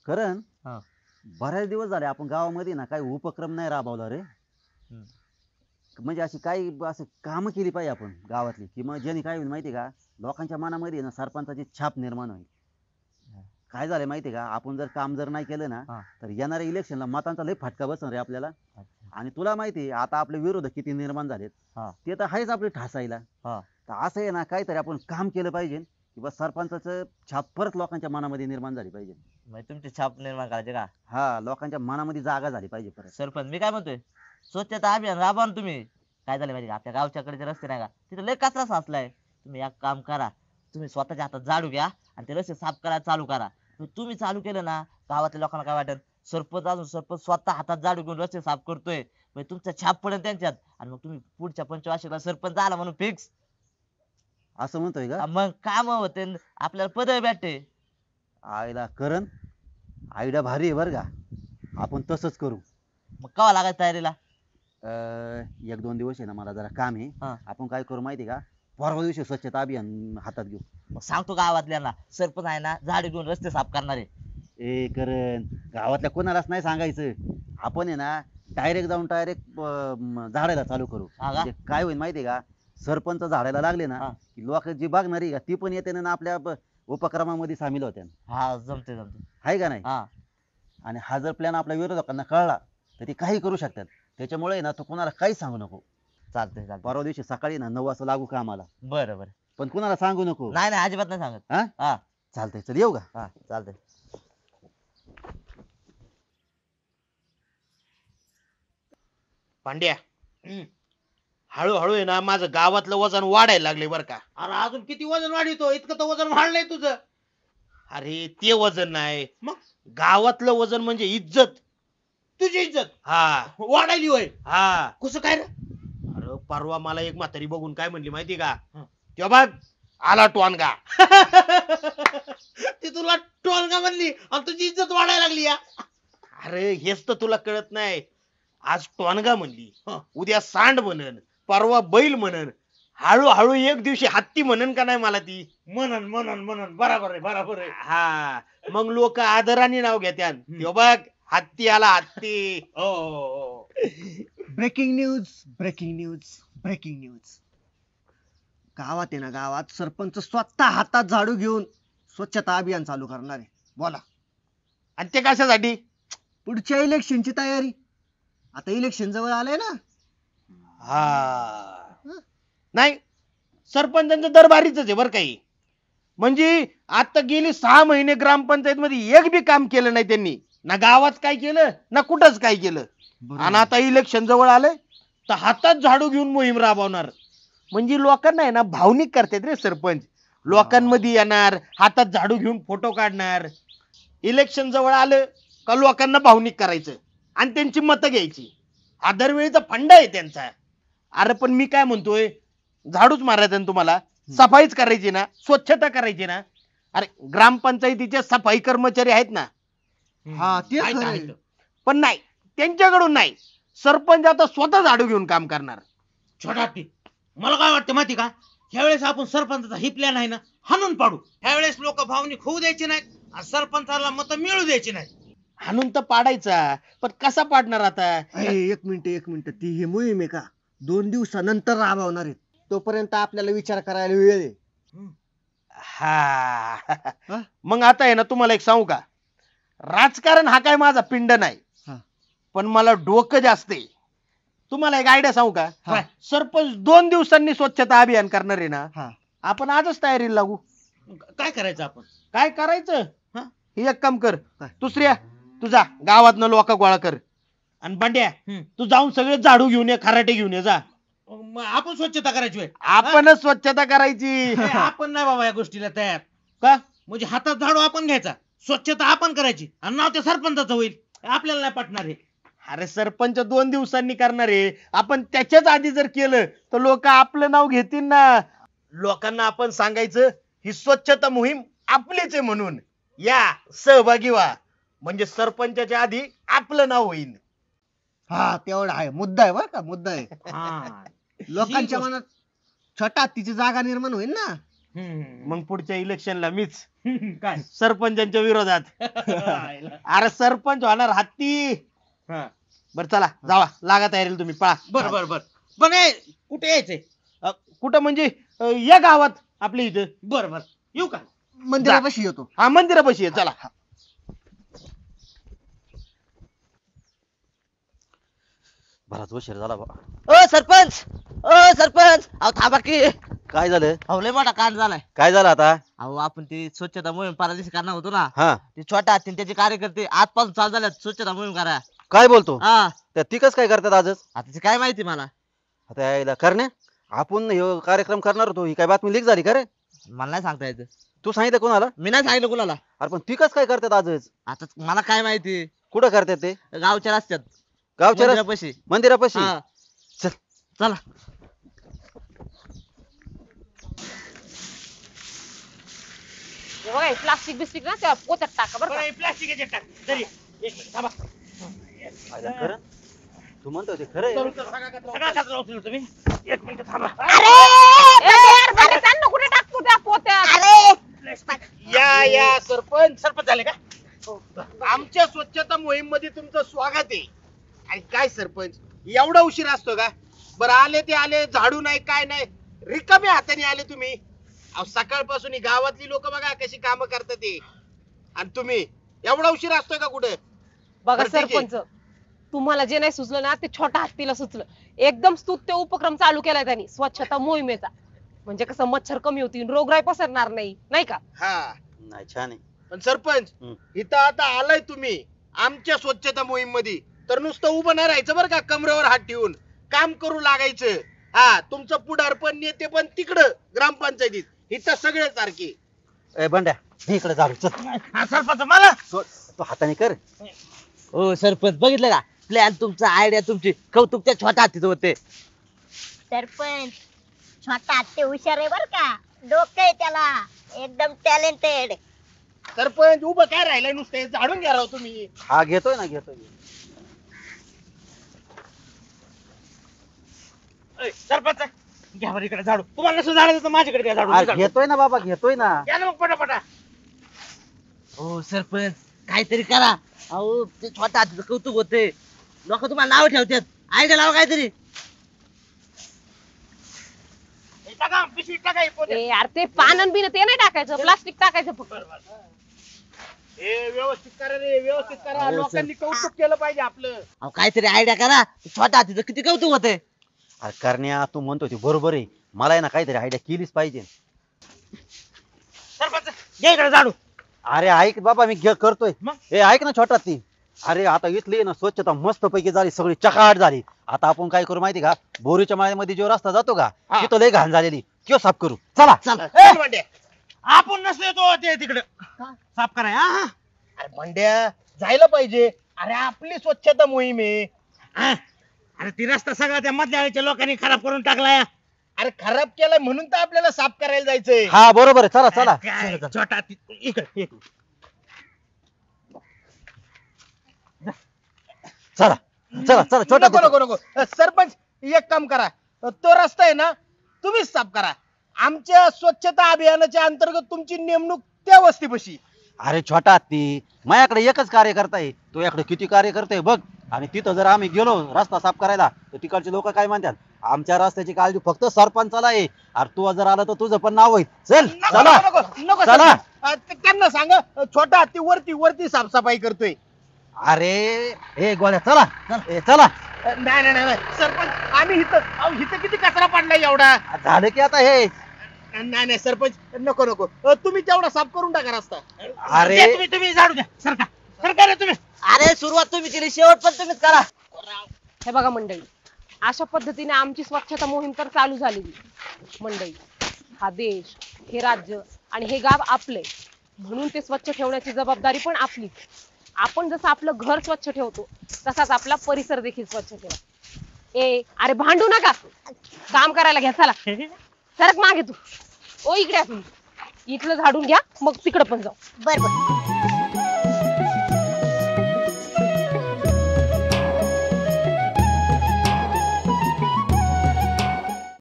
कारण हा. बऱ्याच दिवस झाले आपण गावामध्ये ना काही उपक्रम नाही राबवला रे. म्हणजे अशी काही असं कामं केली पाहिजे आपण गावातली, की मग ज्याने काय होईल माहिती आहे का, लोकांच्या मनामध्ये ना सरपंचाची छाप निर्माण होईल. काय झालंय माहिती आहे का, आपण जर काम जर नाही केलं ना, हा. तर येणाऱ्या इलेक्शनला मतांचा लय फटका बसणार रे आपल्याला. अच्छा. आणि तुला माहिती आहे आता आपले विरोधक किती निर्माण झालेत. हा. ते तर आहेच आपले ठासायला. हा. तर असं आहे ना, काहीतरी आपण काम केलं पाहिजे की बस सरपंचाचं छाप परत लोकांच्या मनामध्ये निर्माण झाली पाहिजे. म्हणजे तुमची छाप निर्माण करायची का? हा, लोकांच्या मनामध्ये जागा झाली पाहिजे परत. सरपंच मी काय म्हणतोय, स्वच्छता अभियान राबवा ना तुम्ही. काय झालं माहिती का, आपल्या गावच्याकडचे रस्ते नाही का, तिथे लय कचरा साचलाय. तुम्ही एक काम करा, तुम्ही स्वतःच्या हातात झाडू घ्या आणि ते रस्ते साफ करायला चालू करा. मग तुम्ही चालू केलं ना, गावातल्या लोकांना काय वाटेल, सरपंच स्वतः हातात झाडू घेऊन रस्ते साफ करतोय. म्हणजे तुमचा छाप पडेल त्यांच्यात आणि मग तुम्ही पुढच्या पंचवार्षिकला सरपंच आला म्हणून फिक्स. असं म्हणतोय का? मग काम होते, आपल्याला पद भेटते. आईला करण, आयडिया भारी आहे बरं का. आपण तसंच करू. मग कवा लागायचं तयारीला? एक दोन दिवस आहे ना, मला जरा काम आहे. हा. आपण काय करू माहिती आहे का, परवा दिवशी स्वच्छता अभियान हातात घेऊ. मग सांगतो गावातल्यांना, सरपंच आहे ना झाडू घेऊन रस्ते साफ करणारे. ए करण, गावातल्या कोणालाच नाही सांगायचं. आपण आहे ना डायरेक्ट जाऊन डायरेक्ट झाडायला चालू करू. हा का? म्हणजे काय होईल माहिती आहे का, सरपंच झाडायला लागले ना, हा. की लोक जी बघणारी का ती पण येते ना आपल्या उपक्रमामध्ये सामील होते. हा, जमते जमते. आहे का नाही? हा. आणि हा जर प्लॅन आपल्या विरोधकांना कळला तर ते काही करू शकतात. त्याच्यामुळे ना तू कोणाला काही सांगू नको. चालतंय चालतंय. परवा दिवशी सकाळी ना 9 वाजता लागू कामाला. बरं बरं. पण कुणाला सांगू नको. नाही नाही, अजिबात नाही सांगत. हा, हा. चालतंय. चल येऊ का? हा, चालतंय. पांड्या, हळूहळू आहे ना माझं गावातलं वजन वाढायला लागले बर का. अरे अजून किती वजन वाढवतो? इतकं तर वजन वाढलंय तुझं. अरे ते वजन नाही, मग गावातलं वजन म्हणजे इज्जत. तुझी इज्जत हा. वाढायली होय? हा. कसं काय रे? अरे परवा मला एक म्हातारी बघून काय म्हणली माहिती का, हं. त्यो बघ आला टोनगा. ती तुला टोलगा म्हणली आणि तुझी इज्जत वाढायला लागली या. अरे हेच तर तुला कळत नाही. आज टोनगा म्हणली, हं. उद्या सांड म्हणन, परवा बैल म्हणन, हळूहळू एक दिवशी हत्ती म्हणन का नाही मला ती. म्हणन म्हणन म्हणन, बरोबर आहे बरोबर आहे. हा, मग लोक आदराने नाव घेत्यान, त्यो बघ हत्ती आला हत्ती. हो, हो, हो. Breaking news, breaking news, breaking news. गावात आहे ना, गावात सरपंच स्वतः हातात झाडू घेऊन स्वच्छता अभियान चालू करणार आहे. बोला. आणि ते कशासाठी? पुढच्या इलेक्शनची तयारी. आता इलेक्शन जवळ आलंय ना. हा, नाही सरपंचांचं दरबारीच आहे बर काही. म्हणजे आता गेली 6 महिने ग्रामपंचायत मध्ये एक बी काम केलं नाही त्यांनी. ना गावात काय केलं ना कुठंच काय केलं. आणि आता इलेक्शन जवळ आलंय तर हातात झाडू घेऊन मोहीम राबवणार. म्हणजे लोकांना आहे ना भावनिक करतात रे सरपंच. लोकांमध्ये येणार, हातात झाडू घेऊन फोटो काढणार. इलेक्शन जवळ आलं का लोकांना भावनिक करायचं आणि त्यांची मतं घ्यायची. हा दरवेळीचा फंडा आहे त्यांचा. अरे पण मी काय म्हणतोय, झाडूच मारायचं ना तुम्हाला, सफाईच करायची ना, स्वच्छता करायची ना. अरे ग्रामपंचायतीचे सफाई कर्मचारी आहेत ना. हा, ते आहेत, खरंय. आहेत. पण नाही, त्यांच्याकडून नाही. सरपंच आता स्वतः झाडू घेऊन काम करणार. छोटा ती मला काय वाटतं माहिती का, ह्यावेळेस आपण सरपंचाचा ही प्लॅन आहे ना हाणून पाडू. ह्यावेळेस लोक भावनिक होऊ द्यायची नाहीत आणि सरपंचाला मत मिळू द्यायची नाही. हाणून तर पाडायचा, पण कसा पाडणार आता? एक मिनिट एक मिनिट, ती ही मोहीम आहे का 2 दिवसानंतर राबवणार आहेत. तोपर्यंत आपल्याला विचार करायला वेळ आहे. हा. हा? मग आता आहे ना तुम्हाला एक सांगू का, राजकारण हा काय माझा पिंड नाही, हा. पण मला डोकं जास्त आहे. तुम्हाला एक आयडिया सांगू का, हा. सरपंच 2 दिवसांनी स्वच्छता अभियान करणार आहे ना. हा. आपण आजच तयारीला लागू. काय करायचं आपण? काय करायचं? हा? हे एक काम कर, काय? दुसऱ्या तुझा गावातनं लोक गोळा कर आणि बंड्या तू जाऊन सगळे झाडू घेऊन ये, खराटे घेऊन ये जा. मग आपण स्वच्छता करायची होय? आपणच स्वच्छता करायची. हे आपण नाही बाबा या गोष्टीला तयार. का? म्हणजे हातात झाडू आपण घ्यायचा, स्वच्छता आपण करायची आणि नाव त्या सरपंचाचं होईल. आपल्याला नाही पटणार हे. अरे सरपंच 2 दिवसांनी करणार आहे, आपण त्याच्याच आधी जर केलं तर लोक आपलं नाव घेतील ना. लोकांना आपण सांगायचं ही स्वच्छता मोहीम आपलीच आहे म्हणून, या सहभागी व्हा. म्हणजे सरपंचाच्या आधी आपलं नाव होईल. हा, तेवढा आहे. मुद्दा आहे बरं का, मुद्दा आहे. हा. लोकांच्या ही गोष्ट. मनात छोटा तिची जागा निर्माण होईल ना. मग पुढच्या इलेक्शनला मीच काय सरपंचांच्या विरोधात. अरे सरपंच होणार हत्ती. हा. बर चला जावा, लागा तयारीला तुम्ही, पळा. बर बर बर पण कुठे यायचंय? कुठं म्हणजे या गावात आपल्या इथं. बर बर येऊ का? मंदिरापाशी येतो. हा मंदिरापाशी आहे, चला. बराच उशीर झाला बा. ओ सरपंच, ओ सरपंच, अहो थांबा की. काय झालं? अहो लय मोठा कांड झालाय. काय झालं आता? अहो आपण ती स्वच्छता मोहीम परदेशी करणार होतो ना, हा ते छोटा हत्ती त्याचे कार्यकर्ते आजपासून चालू झाल्यात स्वच्छता मोहीम करा. काय बोलतो? हा त्या तिकच काय करतात आजच? आता ते काय माहिती मला. आता यायला करणे आपण ह्यो कार्यक्रम करणार होतो, ही काय बातमी लीक झाली का रे? मला नाही सांगता येत. तू सांगितलं कोणाला? मी नाही सांगितलं कुणाला. अरे पण तिकच काय करतात आजच? आता मला काय माहिती. कुठं करतात ते? गावच्या रस्त्यात, गावच्या मंदिरापाशी. मंदिरापाशी? हा. चल. चला. प्लास्टिक बिस्टिक ना त्या पोत्यात टाका बरं का. प्लास्टिक याच्यात टाक. तरी एक मिनिट थांबा. आयला खरं? तू म्हणतो ते खरं आहे? सगळा कचरा उचलू तुम्ही. एक मिनिट थांबा. अरे त्यांना कुठे टाकतो त्या पोत्यात? या सरपंच. सरपंच झाले का? आमच्या स्वच्छता मोहीम मध्ये तुमचं स्वागत आहे. आणि काय सरपंच एवढा उशीर असतो का? बरं आले ते आले, झाडू नाही काय नाही, रिकाम्या हाताने आले तुम्ही. अहो सकाळपासून ही गावातली लोक बघा कशी कामं करतात ते, आणि तुम्ही एवढा उशीर असतोय का कुठे? बघा बरं, ठीक आहे. सरपंच, तुम्हाला जे नाही सुचलं ना ते छोट्या हत्तीला सुचलं. एकदम स्तुत्य उपक्रम चालू केलाय त्यांनी स्वच्छता मोहिमेचा. म्हणजे कसं मच्छर कमी होतील, रोगराई पसरणार नाही, नाही का? हा नाही छान आहे. पण सरपंच इथं आता आलाय तुम्ही आमच्या स्वच्छता मोहीम मध्ये, तर नुसतं उभं नाही राहायचं बरं का, कमरेवर हात ठेवून काम करू लागायचं. हा तुमचं पुढारपण नेते पण तिकडं ग्रामपंचायतीत, इथं सगळे सारखे. ए बंड्या मी इकडे जाऊ. चल हा, सरपंच मला तू हाताने कर. ओ सरपंच बघितलं का, प्लॅन तुमचा, आयडिया तुमची, कौतुक त्या छोट्या हत्तीचं होते. सरपंच छोटा हत्ती हुशार आहे बर का, डोकं आहे त्याला, एकदम टॅलेंटेड. सरपंच उभं काय राहिलंय, नुसते झाडून घ्या राव तुम्ही. हा घेतोय ना घेतोय. सरपंच घ्या बरं इकडे झाडू. तुम्हाला नसं झाडायचं तर माझ्याकडे द्या झाडू. मी अरे झाडू. घेतोय ना बाबा घेतोय ना. या ना मग पटापटा. ओ सरपंच काहीतरी करा. अहो ते छोट्या हत्तीचं कौतुक होते, लोक तुम्हाला नाव ठेवतात. आयडिया लावा काहीतरी. हे टाका, पिशवीत टाका हे पोत्यात. ए यार ते पानन बिन ते नाही टाकायचं, प्लास्टिक टाकायचं फक्त. हे व्यवस्थित करा रे, व्यवस्थित करा. लोकांनी कौतुक केलं पाहिजे आपलं. अहो काहीतरी आयडिया करा. ते छोट्या हत्तीचं किती कौतुक होते. अरे करण्या तू म्हणतो ते बरोबर आहे, मला आहे ना काहीतरी आयडिया केलीच पाहिजे. सरपंच घ्या इकडे झाडू. अरे ऐक बाबा मी करतोय. मग? ए ऐक ना छोटा ती. अरे आता इथली ना स्वच्छता मस्त पैकी झाली, सगळी चकाट झाली. आता आपण काय करू माहिती का, बोरीच्या माळ्यामध्ये जो रस्ता जातो का, हा. तिथं लय घाण झालेली, किंवा साफ करू. चला चला. ए, भांड्या. आपण नसले तो ते तिकडे साफ कराय. हा हा. अरे भांड्या जायला पाहिजे. अरे आपली स्वच्छता मोहीम आहे. हा. अरे ती रस्ता सगळा त्या मधल्या आळीच्या लोकांनी खराब करून टाकलाय. अरे खराब केलाय म्हणून तर आपल्याला साफ करायला जायचंय. हा बरोबर आहे. चला चला काय छोटा इकडे एक. चला चला चला छोटा नको नको नको. सरपंच एक काम करा, तो रस्ता आहे ना तुम्हीच साफ करा. आमच्या स्वच्छता अभियानाच्या अंतर्गत तुमची नेमणूक त्या वस्तीपाशी. अरे छोटा हत्ती, माझ्याकडे एकच कार्यकर्ता आहे, तो याकडे किती कार्यकर्ते बघ. आणि तिथं जर आम्ही गेलो रस्ता साफ करायला, तर तिकडचे लोक काय म्हणतात, आमच्या रस्त्याची काळजी फक्त सरपंचाला आहे. अरे तू जर आला तर तुझं पण नाव होईल. चल नको, चला नको, नको, चला. सरपंच. ते त्यांना सांगा छोटा हत्ती वरती वरती साफसफाई करतोय. अरे ए गोळ्या चला ए चला. नाही नाही नाही सरपंच, आम्ही इथं अहो, इथं किती कचरा पडलाय एवढा. झालं की आता हे. नाही नाही सरपंच नको नको. तुम्ही तेवढा साफ करून टाका रस्ता. अरे द्या तुम्ही तुम्ही झाडू द्या. सरका सरका रे तुम्ही. अरे सुरुवात तुम्ही केली, शेवट पण तुम्हीच करा. हे बघा मंडळी, अशा पद्धतीने आमची स्वच्छता मोहीम तर चालू झालेली. मंडळी, हा देश, हे राज्य आणि हे गाव आपले, म्हणून ते स्वच्छ ठेवण्याची जबाबदारी पण आपली. आपण जसं आपलं घर स्वच्छ ठेवतो, तसाच आपला परिसर देखील स्वच्छ ठेवा. ए अरे भांडू नका, काम करायला घ्या. चला सरक मागे तू. ओ इकडे या तुम्ही. इथलं झाडून घ्या, मग तिकडे पण जाऊ. बर बर.